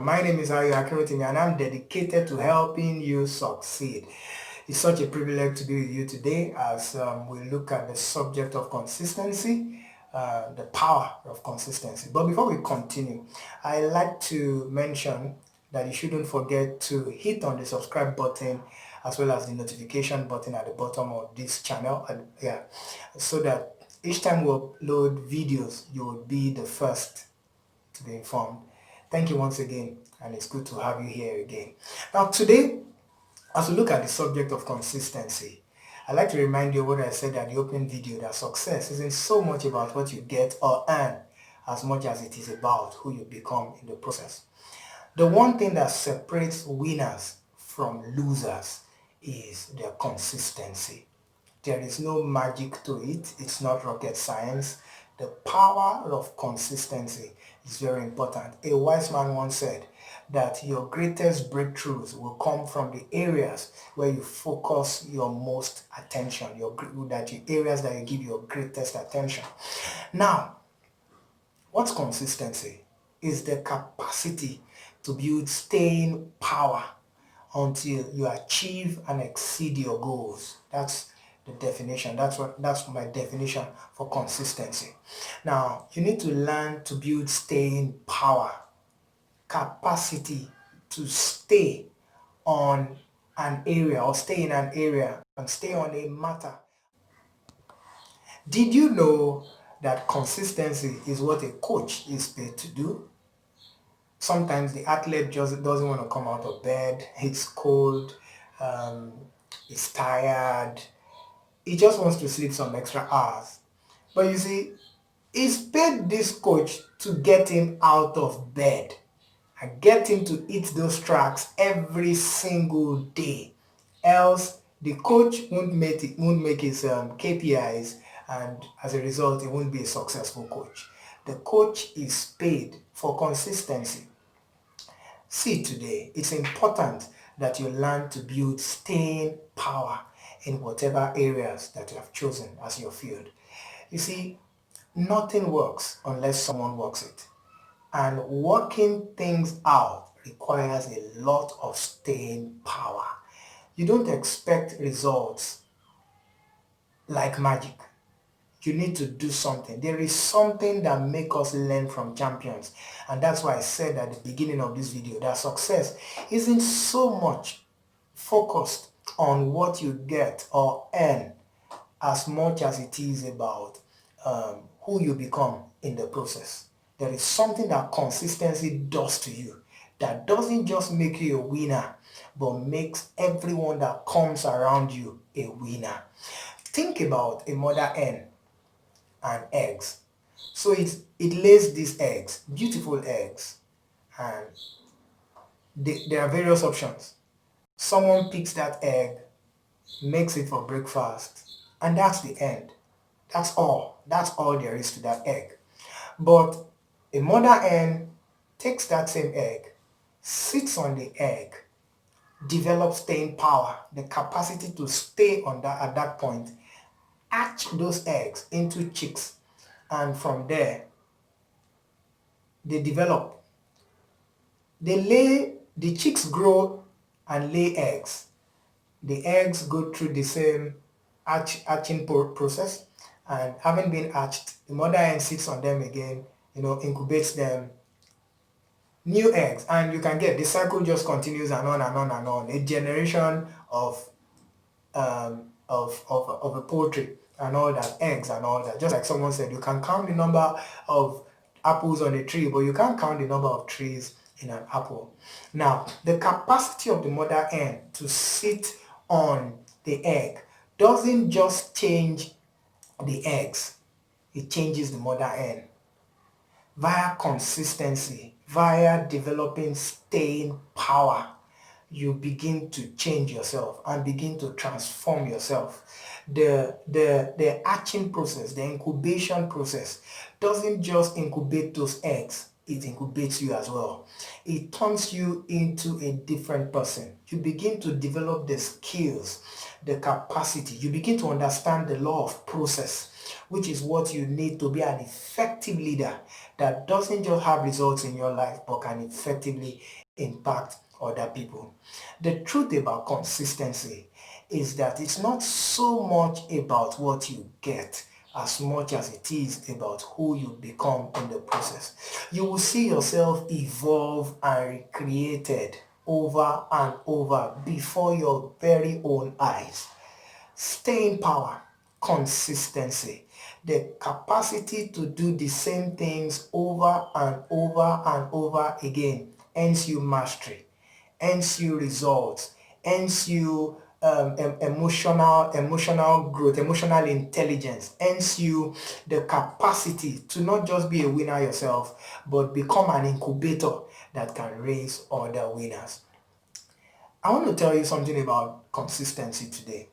My name is Ayo Akinrotimi and I'm dedicated to helping you succeed. It's such a privilege to be with you today as we look at the subject of consistency, the power of consistency. But before we continue, I like to mention that you shouldn't forget to hit on the subscribe button as well as the notification button at the bottom of this channel, so that each time we upload videos, you will be the first to be informed. Thank you once again, and it's good to have you here again. Now today, as we look at the subject of consistency, I'd like to remind you what I said at the opening video, that success isn't so much about what you get or earn as much as it is about who you become in the process. The one thing that separates winners from losers is their consistency. There is no magic to it. It's not rocket science. The power of consistency is very important. A wise man once said that your greatest breakthroughs will come from the areas where you focus your most attention, the areas that you give your greatest attention. Now, what's consistency? Is the capacity to build staying power until you achieve and exceed your goals. That's the definition. That's my definition for consistency. Now, you need to learn to build staying power, capacity to stay on an area or stay in an area and stay on a matter. Did you know that consistency is what a coach is paid to do? Sometimes the athlete just doesn't want to come out of bed. It's cold, he's tired, he just wants to sleep some extra hours. But you see, he's paid this coach to get him out of bed and get him to eat those tracks every single day. Else the coach won't make his KPIs, and as a result he won't be a successful coach. The coach is paid for consistency. See, today, it's important that you learn to build staying power in whatever areas that you have chosen as your field. You see, nothing works unless someone works it. And working things out requires a lot of staying power. You don't expect results like magic. You need to do something. There is something that makes us learn from champions. And that's why I said at the beginning of this video that success isn't so much focused on what you get or earn as much as it is about who you become in the process. There is something that consistency does to you that doesn't just make you a winner, but makes everyone that comes around you a winner. Think about a mother hen and eggs. So it lays these eggs, beautiful eggs, and there are various options. Someone picks that egg, makes it for breakfast, and that's the end. That's all there is to that egg. But a mother hen takes that same egg, sits on the egg, develops staying power, the capacity to stay on that at that point, hatch those eggs into chicks, and from there they develop. The chicks grow and lay eggs. The eggs go through the same hatching process, and having been hatched, the mother hen sits on them again, incubates them, new eggs, and you can get the cycle just continues and on and on and on. A generation of a poultry and all that, eggs and all that. Just like someone said, you can count the number of apples on a tree, but you can't count the number of trees in an apple. Now, the capacity of the mother hen to sit on the egg doesn't just change the eggs, it changes the mother hen. Via consistency, via developing staying power, you begin to change yourself and begin to transform yourself. The hatching process, the incubation process doesn't just incubate those eggs. it incubates you as well. It turns you into a different person. You begin to develop the skills, the capacity. You begin to understand the law of process, which is what you need to be an effective leader that doesn't just have results in your life but can effectively impact other people. The truth about consistency is that it's not so much about what you get as much as it is about who you become in the process. You will see yourself evolve and recreated over and over before your very own eyes. Staying power, consistency, the capacity to do the same things over and over and over again earns you mastery, earns you results, earns you emotional growth, emotional intelligence, earns you the capacity to not just be a winner yourself, but become an incubator that can raise other winners. I want to tell you something about consistency today,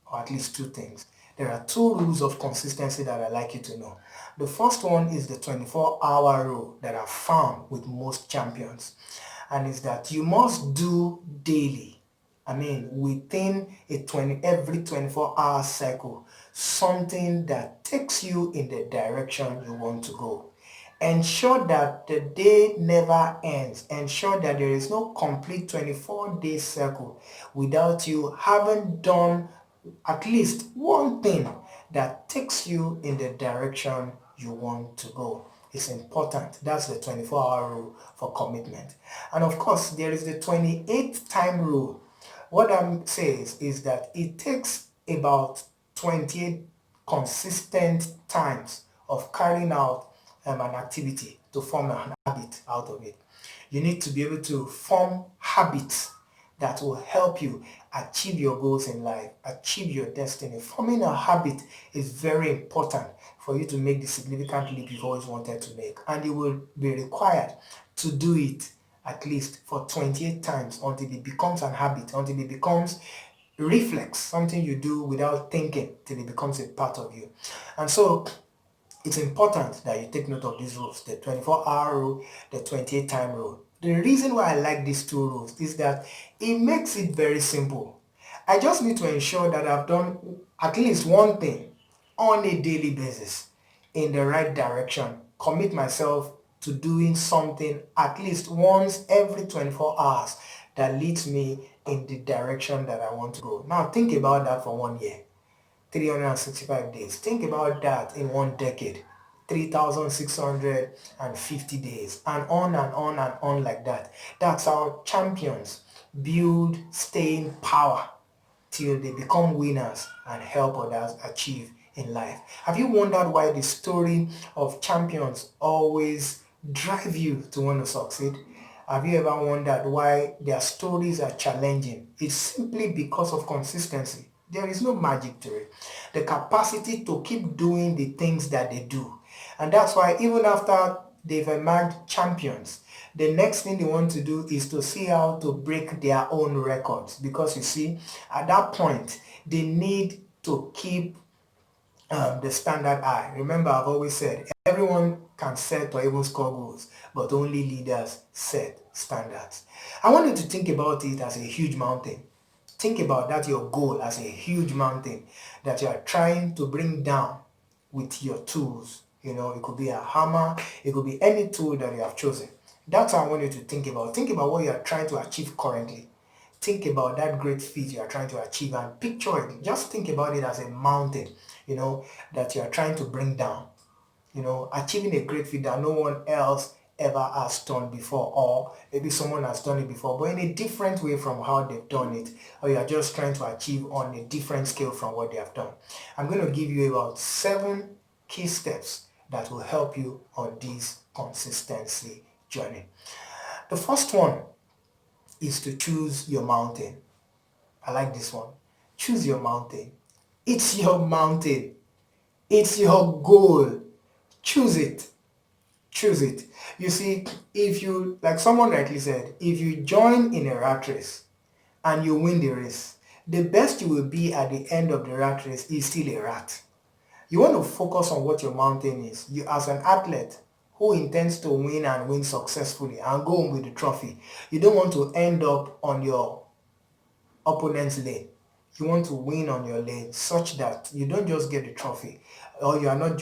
or at least two things. There are two rules of consistency that I'd like you to know. The first one is the 24-hour rule that I've found with most champions, and is that you must do daily. I mean, within every 24-hour cycle, something that takes you in the direction you want to go. Ensure that the day never ends. Ensure that there is no complete 24-day cycle without you having done at least one thing that takes you in the direction you want to go. It's important. That's the 24-hour rule for commitment. And of course, there is the 28th time rule. What that says is that it takes about 28 consistent times of carrying out an activity to form an habit out of it. You need to be able to form habits that will help you achieve your goals in life, achieve your destiny. Forming a habit is very important for you to make the significant leap you've always wanted to make. And you will be required to do it at least for 28 times until it becomes an habit, until it becomes reflex, something you do without thinking, till it becomes a part of you. And so it's important that you take note of these rules, the 24-hour rule, the 28 time rule. The reason why I like these two rules is that it makes it very simple. I just need to ensure that I've done at least one thing on a daily basis in the right direction. Commit myself to doing something at least once every 24 hours that leads me in the direction that I want to go. Now think about that for 1 year. 365 days. Think about that in 1 decade. 3,650 days, and on and on and on like that. That's how champions build staying power till they become winners and help others achieve in life. Have you wondered why the story of champions always drive you to want to succeed? Have you ever wondered why their stories are challenging? It's simply because of consistency. There is no magic to it. The capacity to keep doing the things that they do. And that's why even after they've emerged champions, the next thing they want to do is to see how to break their own records. Because you see, at that point, they need to keep the standard high. Remember, I've always said, everyone can set or even score goals, but only leaders set standards. I want you to think about it as a huge mountain. Think about that, your goal, as a huge mountain that you are trying to bring down with your tools. You know, it could be a hammer, it could be any tool that you have chosen. That's what I want you to think about. Think about what you are trying to achieve currently. Think about that great feat you are trying to achieve and picture it. Just think about it as a mountain, that you are trying to bring down. Achieving a great feat that no one else ever has done before, or maybe someone has done it before, but in a different way from how they've done it, or you are just trying to achieve on a different scale from what they have done. I'm going to give you about 7 key steps that will help you on this consistency journey. The first one is to choose your mountain. I like this one. Choose your mountain. It's your mountain. It's your goal. Choose it. Choose it. You see, if you, like someone rightly said, if you join in a rat race and you win the race, the best you will be at the end of the rat race is still a rat. You want to focus on what your mountain is. You, as an athlete who intends to win and win successfully and go home with the trophy. You don't want to end up on your opponent's lane. You want to win on your lane such that you don't just get the trophy, or you are not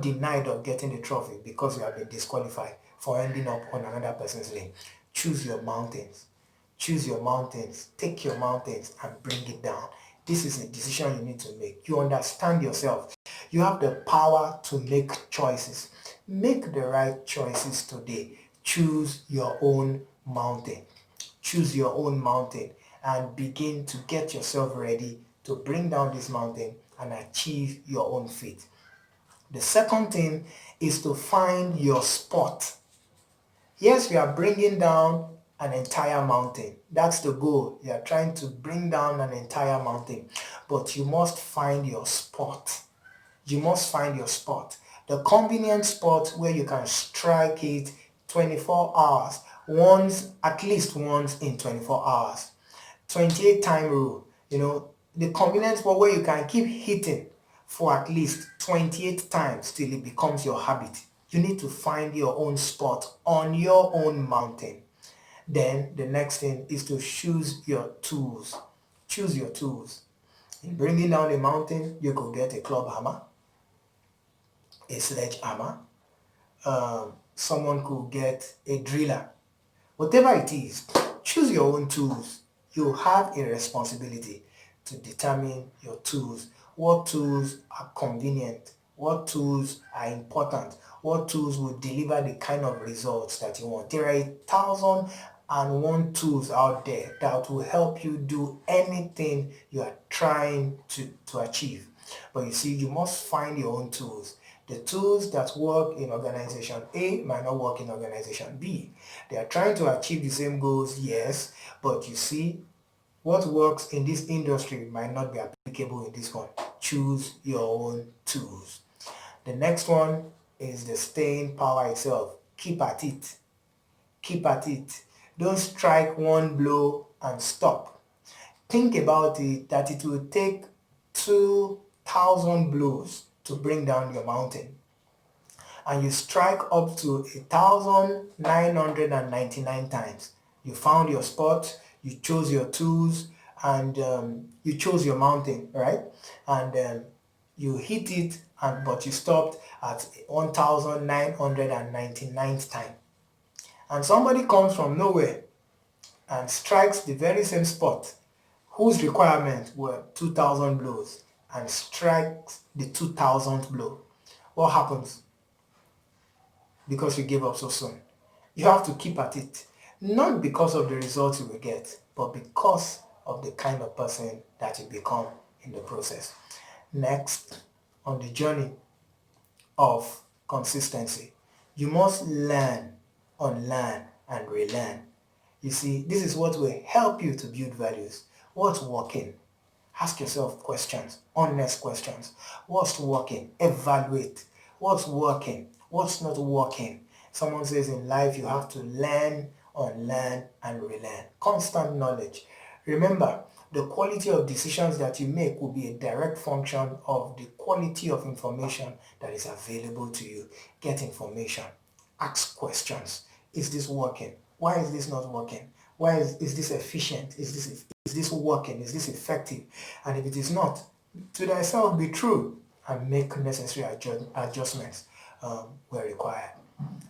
denied of getting the trophy because you have been disqualified for ending up on another person's lane. Choose your mountains. Choose your mountains. Take your mountains and bring it down. This is a decision you need to make. You understand yourself. You have the power to make choices. Make the right choices today. Choose your own mountain. Choose your own mountain and begin to get yourself ready to bring down this mountain and achieve your own feat. The second thing is to find your spot. Yes, you are bringing down an entire mountain. That's the goal. You are trying to bring down an entire mountain, but you must find your spot. You must find your spot. The convenient spot where you can strike it 24 hours, at least once in 24 hours. 28 time rule, the convenient spot where you can keep hitting for at least 28 times till it becomes your habit. You need to find your own spot on your own mountain. Then the next thing is to choose your tools. Choose your tools. In bringing down a mountain, you could get a club hammer, a sledgehammer. Someone could get a driller. Whatever it is, choose your own tools. You have a responsibility to determine your tools. What tools are convenient? What tools are important? What tools will deliver the kind of results that you want? There are 1,001 tools out there that will help you do anything you are trying to achieve. But you see, you must find your own tools. The tools that work in organization A might not work in organization B. They are trying to achieve the same goals, yes, but you see, what works in this industry might not be applicable in this one. Choose your own tools. The next one is the staying power itself. Keep at it. Keep at it. Don't strike one blow and stop. Think about it that it will take 2,000 blows to bring down your mountain, and you strike up to 1,999 times. You found your spot, you chose your tools, and you chose your mountain, right? And you hit it, but you stopped at 1,999th time. And somebody comes from nowhere and strikes the very same spot whose requirements were 2,000 blows and strikes the 2,000th blow. What happens? Because you gave up so soon. You have to keep at it, not because of the results you will get, but because of the kind of person that you become in the process. Next, on the journey of consistency, you must learn, unlearn, and relearn. You see, this is what will help you to build values. What's working? Ask yourself questions, honest questions. What's working? Evaluate. What's working? What's not working? Someone says in life you have to learn, unlearn, and relearn. Constant knowledge. Remember, the quality of decisions that you make will be a direct function of the quality of information that is available to you. Get information. Ask questions. Is this working? Why is this not working? Why is this efficient? Is this working? Is this effective? And if it is not, to thyself be true and make necessary adjustments where required.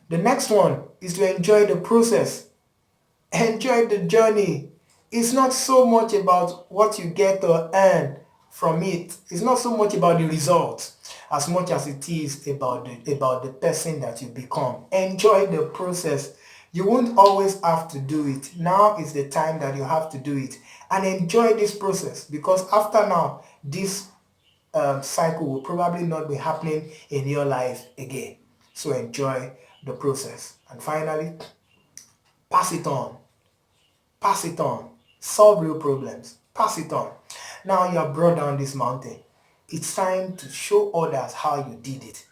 The next one is to enjoy the process. Enjoy the journey. It's not so much about what you get or earn from it. It's not so much about the result as much as it is about the person that you become. Enjoy the process. You won't always have to do it. Now is the time that you have to do it. And enjoy this process, because after now, this cycle will probably not be happening in your life again. So enjoy the process. And finally, pass it on. Pass it on. Solve real problems. Pass it on. Now you have brought down this mountain. It's time to show others how you did it.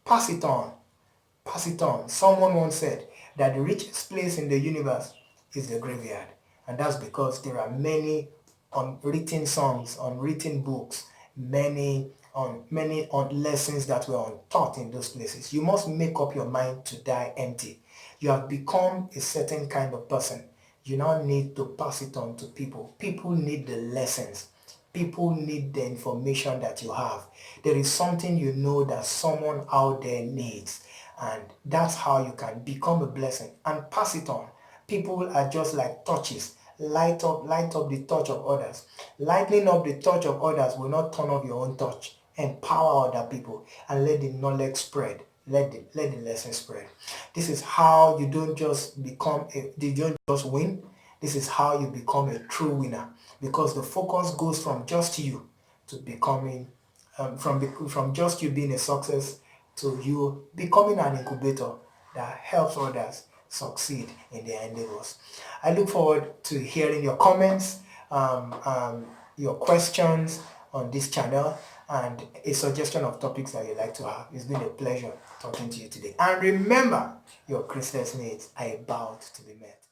Pass it on. Pass it on. Someone once said that the richest place in the universe is the graveyard. And that's because there are many unwritten songs, unwritten books, many on lessons that were untaught in those places. You must make up your mind to die empty. You have become a certain kind of person. You now need to pass it on to people. People need the lessons. People need the information that you have. There is something you know that someone out there needs, and that's how you can become a blessing and pass it on. People are just like torches. Light up the touch of others. Lighting up the touch of others will not turn off your own touch. Empower other people and let the knowledge spread. Let the lesson spread. This is how you don't just win. This is how you become a true winner, because the focus goes from just you to becoming from just you being a success to you becoming an incubator that helps others succeed in their endeavors. I look forward to hearing your comments, your questions on this channel, and a suggestion of topics that you'd like to have. It's been a pleasure talking to you today. And remember, your Christmas needs are about to be met.